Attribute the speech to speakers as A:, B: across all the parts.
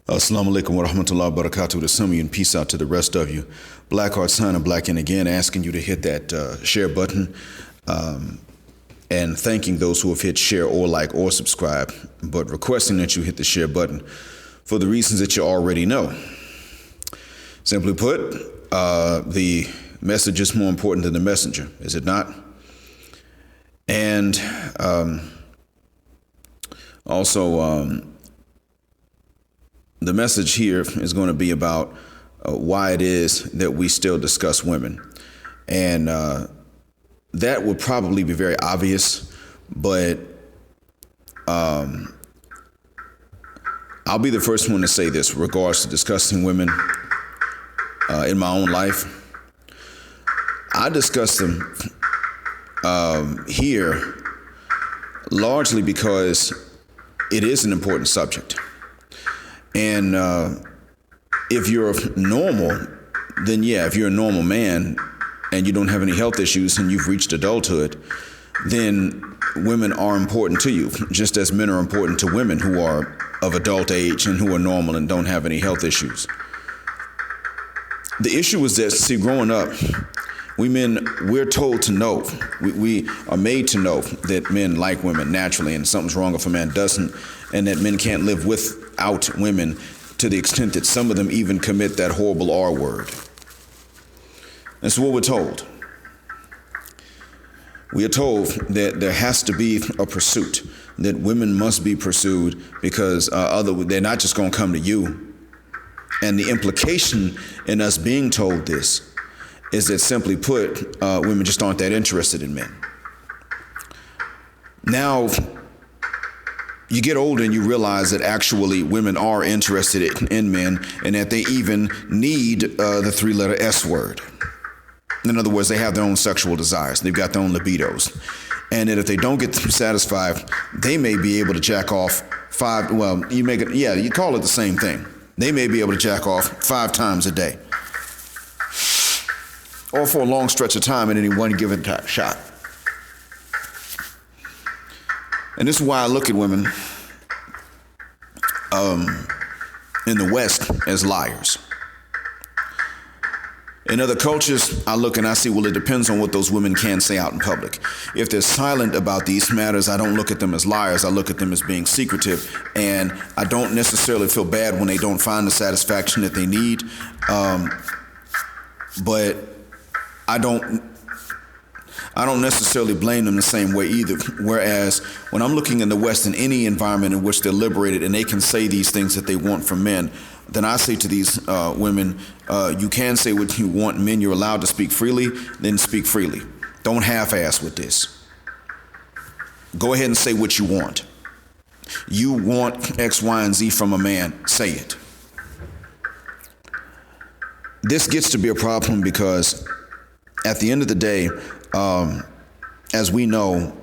A: Assalamu alaikum wa rahmatullahi wa barakatuh to some of you, and peace out to the rest of you. Blackheart sign and black in again, asking you to hit that share button and thanking those who have hit share or like or subscribe, but requesting that you hit the share button for the reasons that you already know. Simply put, the message is more important than the messenger, is it not? And also, the message here is going to be about why it is that we still discuss women. And that would probably be very obvious, but I'll be the first one to say this in regards to discussing women in my own life. I discuss them here largely because it is an important subject. And if you're normal, then yeah, if you're a normal man and you don't have any health issues and you've reached adulthood, then women are important to you, just as men are important to women who are of adult age and who are normal and don't have any health issues. The issue is that, see, growing up, we're told to know, we are made to know that men like women naturally and something's wrong if a man doesn't, and that men can't live without women to the extent that some of them even commit that horrible R word. That's what we're told. We are told that there has to be a pursuit, that women must be pursued because they're not just going to come to you. And the implication in us being told this is that, simply put, women just aren't that interested in men. Now, you get older and you realize that actually women are interested in men and that they even need the three-letter S word. In other words, they have their own sexual desires. They've got their own libidos. And that if they don't get them satisfied, they may be able to jack off you call it the same thing. They may be able to jack off 5 times a day, or for a long stretch of time in any one given shot. And this is why I look at women in the West as liars. In other cultures, I look and I see, well, it depends on what those women can say out in public. If they're silent about these matters, I don't look at them as liars. I look at them as being secretive. And I don't necessarily feel bad when they don't find the satisfaction that they need. But I don't necessarily blame them the same way either. Whereas when I'm looking in the West, in any environment in which they're liberated and they can say these things that they want from men, then I say to these women, you can say what you want. Men, you're allowed to speak freely, then speak freely. Don't half-ass with this. Go ahead and say what you want. You want X, Y, and Z from a man, say it. This gets to be a problem because at the end of the day, as we know,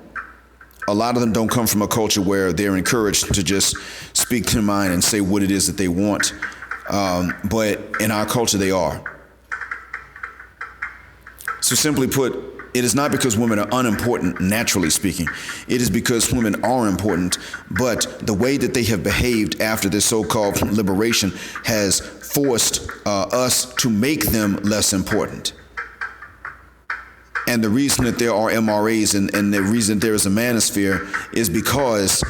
A: a lot of them don't come from a culture where they're encouraged to just speak their mind and say what it is that they want. But in our culture, they are. So simply put, it is not because women are unimportant, naturally speaking. It is because women are important, but the way that they have behaved after this so-called liberation has forced us to make them less important. And the reason that there are MRAs and the reason there is a manosphere is because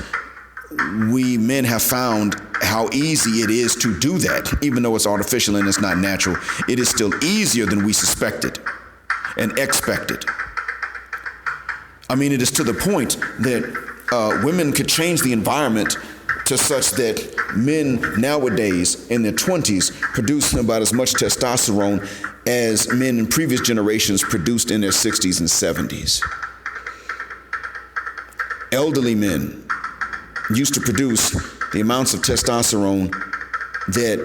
A: we men have found how easy it is to do that. Even though it's artificial and it's not natural, it is still easier than we suspected and expected. I mean, it is to the point that women could change the environment to such that men nowadays in their 20s produce about as much testosterone as men in previous generations produced in their 60s and 70s. Elderly men used to produce the amounts of testosterone that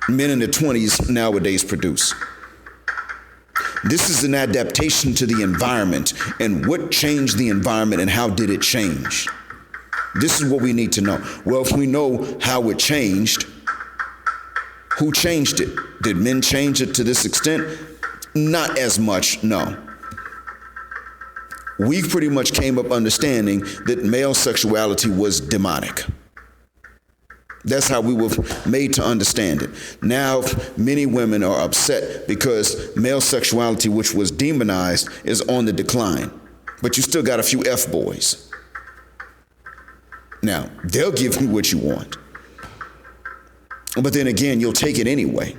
A: men in their 20s nowadays produce. This is an adaptation to the environment. And what changed the environment and how did it change? This is what we need to know. Well, if we know how it changed, who changed it? Did men change it to this extent? Not as much, no. We pretty much came up understanding that male sexuality was demonic. That's how we were made to understand it. Now, many women are upset because male sexuality, which was demonized, is on the decline. But you still got a few F-boys. Now, they'll give you what you want. But then again, you'll take it anyway.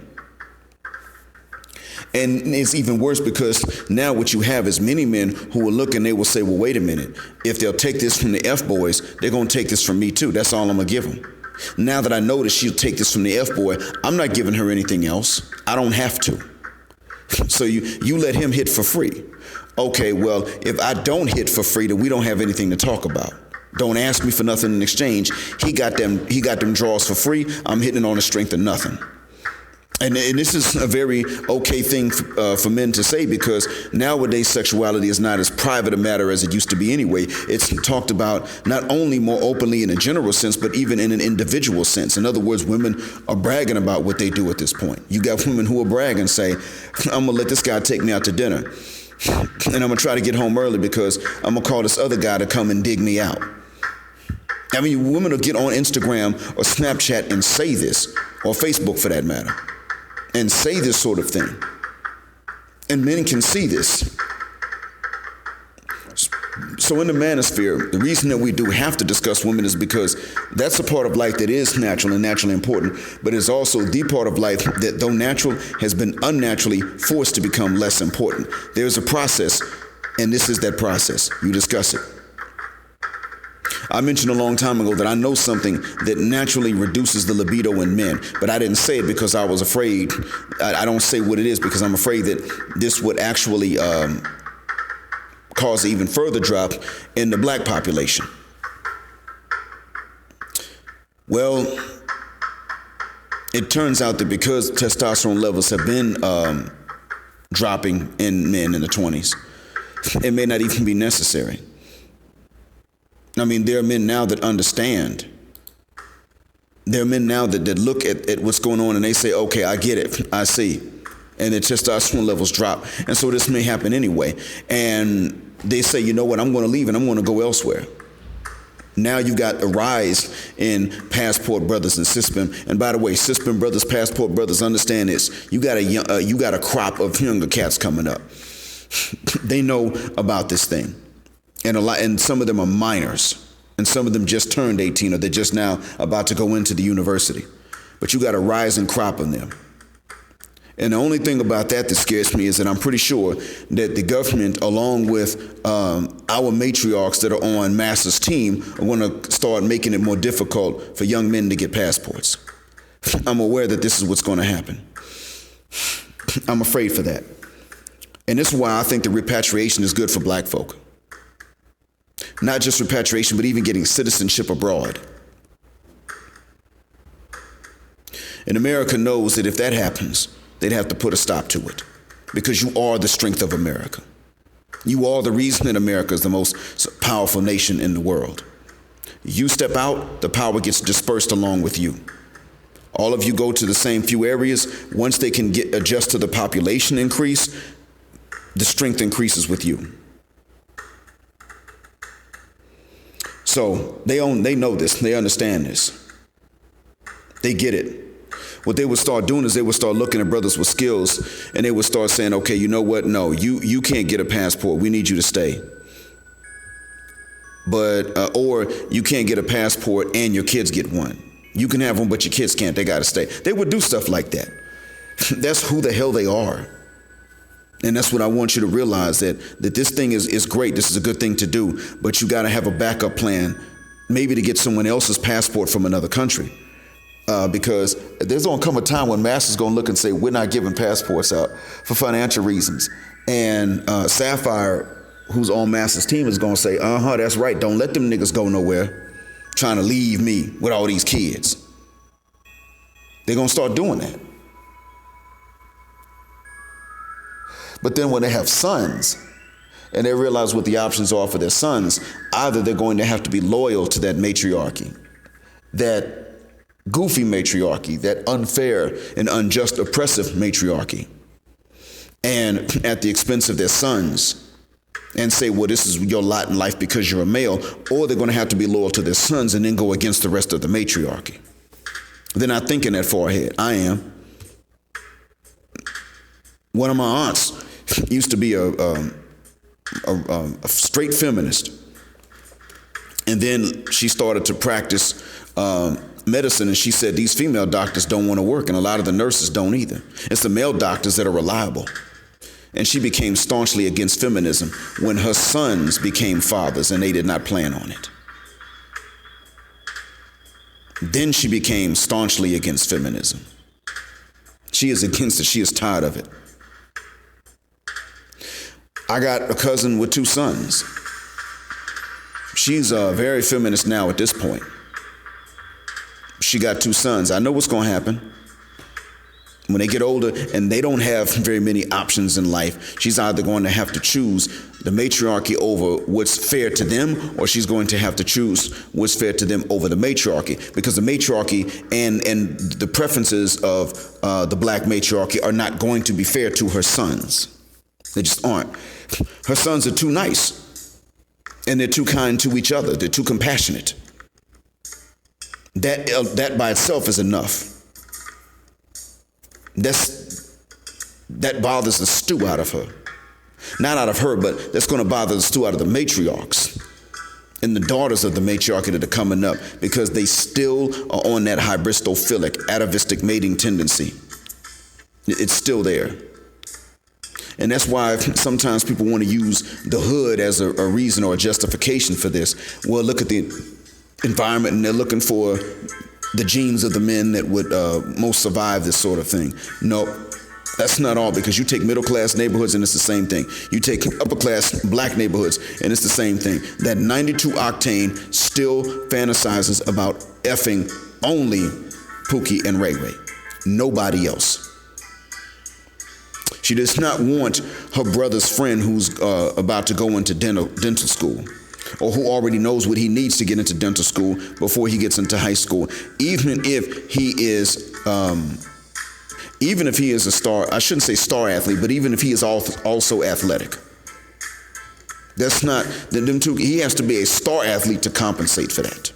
A: And it's even worse because now what you have is many men who will look and they will say, well, wait a minute. If they'll take this from the F-boys, they're going to take this from me too. That's all I'm going to give them. Now that I know that she'll take this from the F-boy, I'm not giving her anything else. I don't have to. So you let him hit for free. Okay, well, if I don't hit for free, then we don't have anything to talk about. Don't ask me for nothing in exchange. He got them draws for free. I'm hitting on the strength of nothing. And this is a very okay thing for men to say, because nowadays sexuality is not as private a matter as it used to be anyway. It's talked about not only more openly in a general sense, but even in an individual sense. In other words, women are bragging about what they do at this point. You got women who will brag and say, I'm going to let this guy take me out to dinner. And I'm going to try to get home early because I'm going to call this other guy to come and dig me out. I mean, women will get on Instagram or Snapchat and say this, or Facebook for that matter, and say this sort of thing. And men can see this. So in the manosphere, the reason that we do have to discuss women is because that's a part of life that is natural and naturally important, but it's also the part of life that, though natural, has been unnaturally forced to become less important. There's a process, and this is that process. You discuss it. I mentioned a long time ago that I know something that naturally reduces the libido in men, but I didn't say it because I was afraid. I don't say what it is because I'm afraid that this would actually cause an even further drop in the black population. Well, it turns out that because testosterone levels have been dropping in men in the 20s, it may not even be necessary. I mean, there are men now that understand. There are men now that look at what's going on and they say, okay, I get it, I see. And their testosterone levels drop. And so this may happen anyway. And they say, you know what, I'm going to leave and I'm going to go elsewhere. Now you got a rise in passport brothers and cispen. And by the way, cispen brothers, passport brothers, understand this. You got a crop of younger cats coming up. They know about this thing. And some of them are minors, and some of them just turned 18, or they're just now about to go into the university. But you got a rising crop of them. And the only thing about that scares me is that I'm pretty sure that the government, along with our matriarchs that are on Master's team, are going to start making it more difficult for young men to get passports. I'm aware that this is what's going to happen. I'm afraid for that. And this is why I think the repatriation is good for black folk. Not just repatriation, but even getting citizenship abroad. And America knows that if that happens, they'd have to put a stop to it, because you are the strength of America. You are the reason that America is the most powerful nation in the world. You step out, the power gets dispersed along with you. All of you go to the same few areas. Once they can adjust to the population increase, the strength increases with you. So they know this, they understand this. They get it. What they would start doing is they would start looking at brothers with skills, and they would start saying, okay, you know what? No, you can't get a passport. We need you to stay. But or you can't get a passport and your kids get one. You can have one, but your kids can't. They got to stay. They would do stuff like that. That's who the hell they are. And that's what I want you to realize, that this thing is great. This is a good thing to do, but you got to have a backup plan, maybe to get someone else's passport from another country. Because there's going to come a time when Master's going to look and say, we're not giving passports out for financial reasons. And Sapphire, who's on Master's team, is going to say, that's right. Don't let them niggas go nowhere trying to leave me with all these kids. They're going to start doing that. But then when they have sons and they realize what the options are for their sons, either they're going to have to be loyal to that matriarchy, that goofy matriarchy, that unfair and unjust oppressive matriarchy, and at the expense of their sons, and say, well, this is your lot in life because you're a male, or they're going to have to be loyal to their sons and then go against the rest of the matriarchy. They're not thinking that far ahead. I am. One of my aunts used to be a straight feminist. And then she started to practice medicine, and she said these female doctors don't want to work, and a lot of the nurses don't either. It's the male doctors that are reliable. And she became staunchly against feminism when her sons became fathers, and they did not plan on it. Then she became staunchly against feminism. She is against it. She is tired of it. I got a cousin with 2 sons. She's very feminist now at this point. She got 2 sons. I know what's going to happen. When they get older and they don't have very many options in life, she's either going to have to choose the matriarchy over what's fair to them, or she's going to have to choose what's fair to them over the matriarchy, because the matriarchy and the preferences of the black matriarchy are not going to be fair to her sons. They just aren't. Her sons are too nice, and they're too kind to each other. They're too compassionate. That by itself is enough. That bothers the stew out of her. Not out of her, but that's going to bother the stew out of the matriarchs and the daughters of the matriarchy that are coming up, because they still are on that hybristophilic, atavistic mating tendency. It's still there. And that's why sometimes people want to use the hood as a reason or a justification for this. Well, look at the environment, and they're looking for the genes of the men that would most survive this sort of thing. No, that's not all, because you take middle-class neighborhoods and it's the same thing. You take upper-class black neighborhoods and it's the same thing. That 92 octane still fantasizes about effing only Pookie and Ray Ray. Nobody else. She does not want her brother's friend who's about to go into dental school, or who already knows what he needs to get into dental school before he gets into high school, even if he is a star, I shouldn't say star athlete, but even if he is also athletic. That's not, them two, he has to be a star athlete to compensate for that.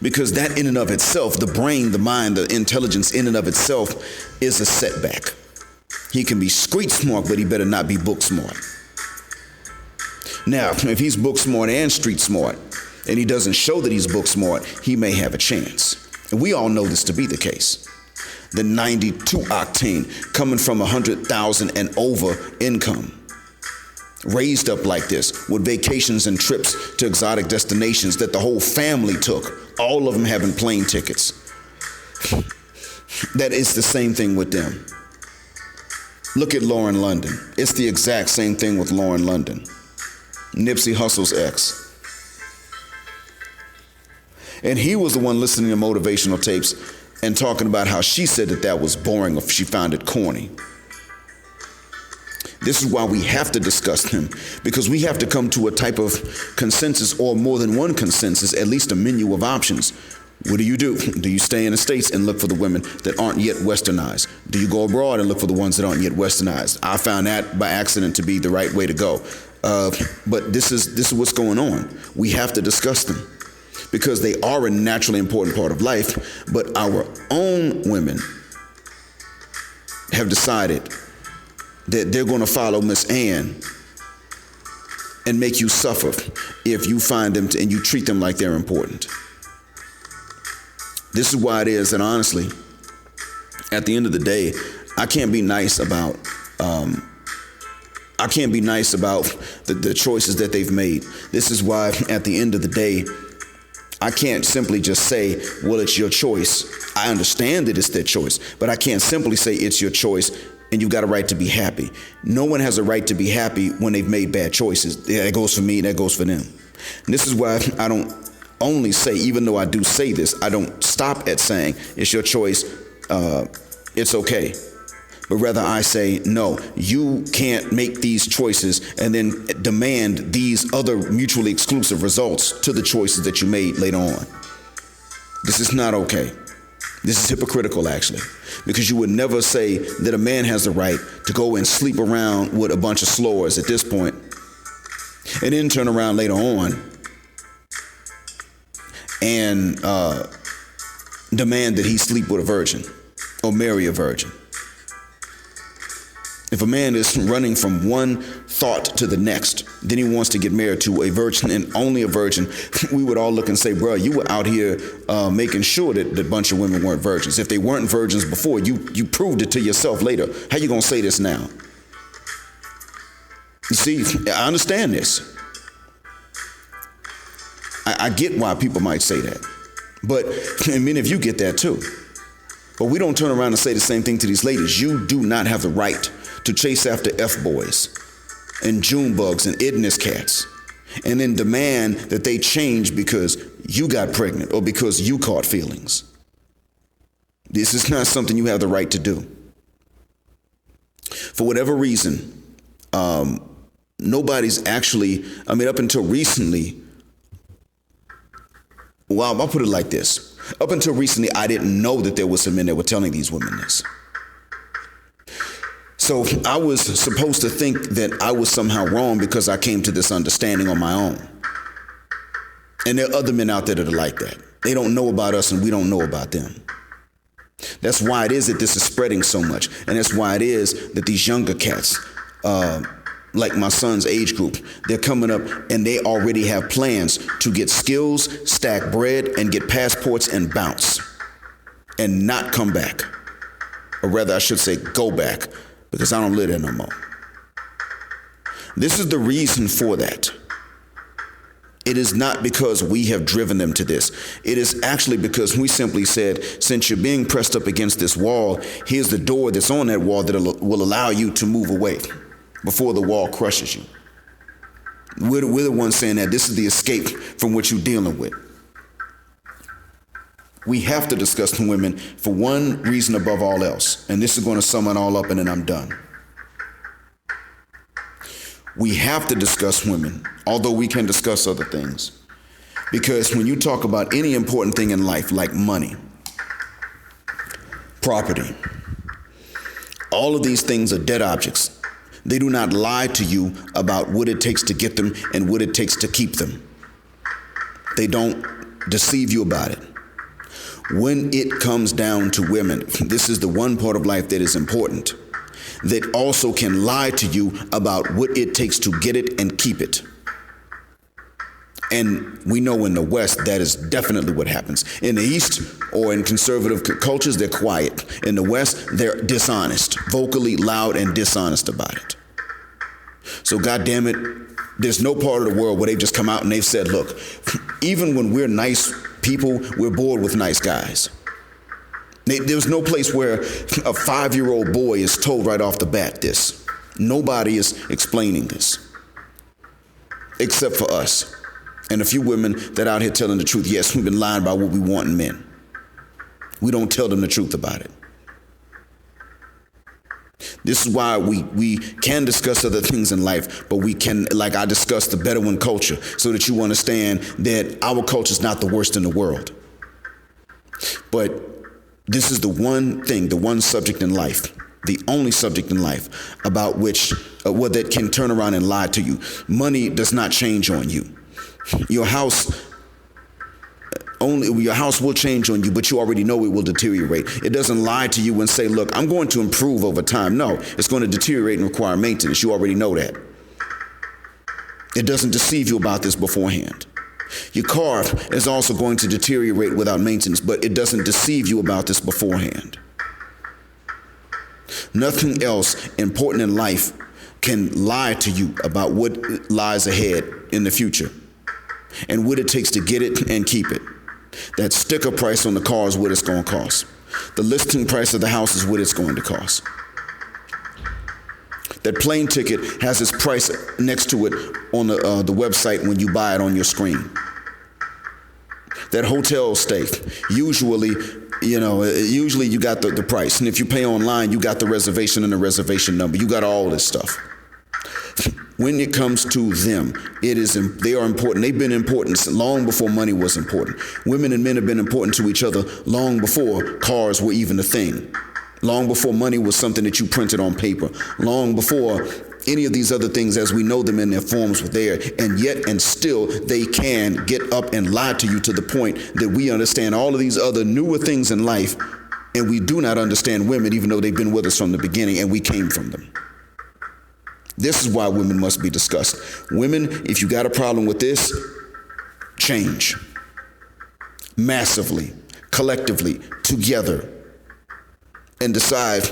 A: Because that in and of itself, the brain, the mind, the intelligence in and of itself is a setback. He can be street smart, but he better not be book smart. Now, if he's book smart and street smart, and he doesn't show that he's book smart, he may have a chance. And we all know this to be the case. The 92 octane coming from 100,000 and over income, raised up like this with vacations and trips to exotic destinations that the whole family took, all of them having plane tickets. That is the same thing with them. Look at Lauren London. It's the exact same thing with Lauren London, Nipsey Hussle's ex. And he was the one listening to motivational tapes and talking about how she said that was boring, or she found it corny. This is why we have to discuss him, because we have to come to a type of consensus, or more than one consensus, at least a menu of options. What do? Do you stay in the States and look for the women that aren't yet westernized? Do you go abroad and look for the ones that aren't yet westernized? I found that by accident to be the right way to go. But this is what's going on. We have to discuss them, because they are a naturally important part of life. But our own women have decided that they're going to follow Miss Ann and make you suffer if you find them and you treat them like they're important. This is why it is that, honestly, at the end of the day, I can't be nice about the choices that they've made. This is why, at the end of the day, I can't simply just say, well, it's your choice. I understand that it's their choice, but I can't simply say it's your choice and you've got a right to be happy. No one has a right to be happy when they've made bad choices. That goes for me, that goes for them. And this is why I don't only say, even though I do say this, I don't stop at saying it's your choice, it's okay. But rather I say, no, you can't make these choices and then demand these other mutually exclusive results to the choices that you made later on. This is not okay. This is hypocritical, actually, because you would never say that a man has the right to go and sleep around with a bunch of slores at this point and then turn around later on and demand that he sleep with a virgin or marry a virgin. If a man is running from one thought to the next, then he wants to get married to a virgin and only a virgin, we would all look and say, bro, you were out here making sure that a bunch of women weren't virgins. If they weren't virgins before, you proved it to yourself later. How you going to say this now? You see, I understand this. I get why people might say that. But, and many of you get that too. But we don't turn around and say the same thing to these ladies. You do not have the right to chase after F-boys and June bugs and idness cats and then demand that they change because you got pregnant or because you caught feelings. This is not something you have the right to do. For whatever reason, nobody's actually, up until recently, well, I'll put it like this. Up until recently, I didn't know that there were some men that were telling these women this. So I was supposed to think that I was somehow wrong because I came to this understanding on my own. And there are other men out there that are like that. They don't know about us and we don't know about them. That's why it is that this is spreading so much. And that's why it is that these younger cats, like my son's age group, they're coming up and they already have plans to get skills, stack bread, and get passports and bounce and not come back. Or rather, I should say go back, because I don't live there no more. This is the reason for that. It is not because we have driven them to this. It is actually because we simply said, since you're being pressed up against this wall, here's the door that's on that wall that will allow you to move away before the wall crushes you. We're the ones saying that this is the escape from what you're dealing with. We have to discuss the women for one reason above all else. And this is going to sum it all up and then I'm done. We have to discuss women, although we can discuss other things. Because when you talk about any important thing in life, like money, property, all of these things are dead objects. They do not lie to you about what it takes to get them and what it takes to keep them. They don't deceive you about it. When it comes down to women, this is the one part of life that is important, that also can lie to you about what it takes to get it and keep it. And we know in the West, that is definitely what happens. In the East or in conservative cultures, they're quiet. In the West, they're dishonest, vocally loud and dishonest about it. So God damn it, there's no part of the world where they've just come out and they've said, look, even when we're nice people, we're bored with nice guys. There's no place where a 5-year-old boy is told right off the bat this. Nobody is explaining this except for us and a few women that are out here telling the truth. Yes, we've been lying about what we want in men. We don't tell them the truth about it. This is why we can discuss other things in life, but we can, like I discussed, the Bedouin culture, so that you understand that our culture is not the worst in the world. But this is the one thing, the one subject in life, the only subject in life about which, that can turn around and lie to you. Money does not change on you. Your house will change on you, but you already know it will deteriorate. It doesn't lie to you and say, look, I'm going to improve over time. No, it's going to deteriorate and require maintenance. You already know that. It doesn't deceive you about this beforehand. Your car is also going to deteriorate without maintenance, but it doesn't deceive you about this beforehand. Nothing else important in life can lie to you about what lies ahead in the future and what it takes to get it and keep it. That sticker price on the car is what it's going to cost. The listing price of the house is what it's going to cost. That plane ticket has its price next to it on the website when you buy it on your screen. That hotel stay, usually you got the price. And if you pay online, you got the reservation and the reservation number. You got all this stuff. When it comes to them, they are important. They've been important long before money was important. Women and men have been important to each other long before cars were even a thing. Long before money was something that you printed on paper. Long before any of these other things as we know them in their forms were there, and yet and still they can get up and lie to you to the point that we understand all of these other newer things in life, and we do not understand women even though they've been with us from the beginning and we came from them. This is why women must be discussed. Women, if you got a problem with this, change. Massively, collectively, together, and decide,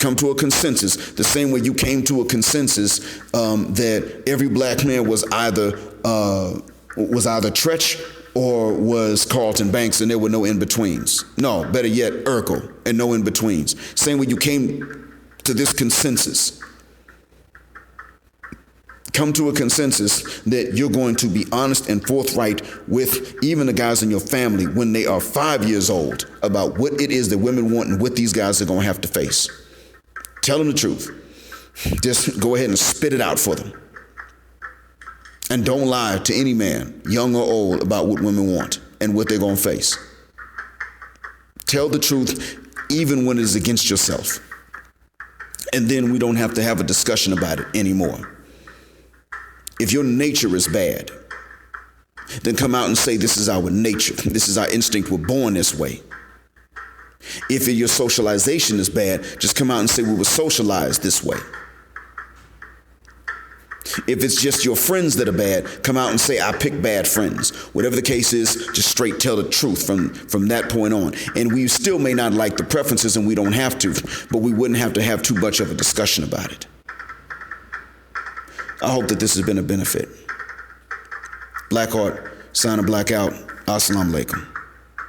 A: come to a consensus, the same way you came to a consensus that every black man was either Tretch or was Carlton Banks, and there were no in-betweens. No, better yet, Urkel, and no in-betweens. Same way you came to this consensus. Come to a consensus that you're going to be honest and forthright with even the guys in your family when they are 5 years old about what it is that women want and what these guys are going to have to face. Tell them the truth. Just go ahead and spit it out for them. And don't lie to any man, young or old, about what women want and what they're going to face. Tell the truth even when it is against yourself. And then we don't have to have a discussion about it anymore. If your nature is bad, then come out and say this is our nature. This is our instinct. We're born this way. If your socialization is bad, just come out and say we were socialized this way. If it's just your friends that are bad, come out and say I pick bad friends. Whatever the case is, just straight tell the truth from that point on. And we still may not like the preferences, and we don't have to, but we wouldn't have to have too much of a discussion about it. I hope that this has been a benefit. Blackheart, sign of Blackout. Assalamu alaikum.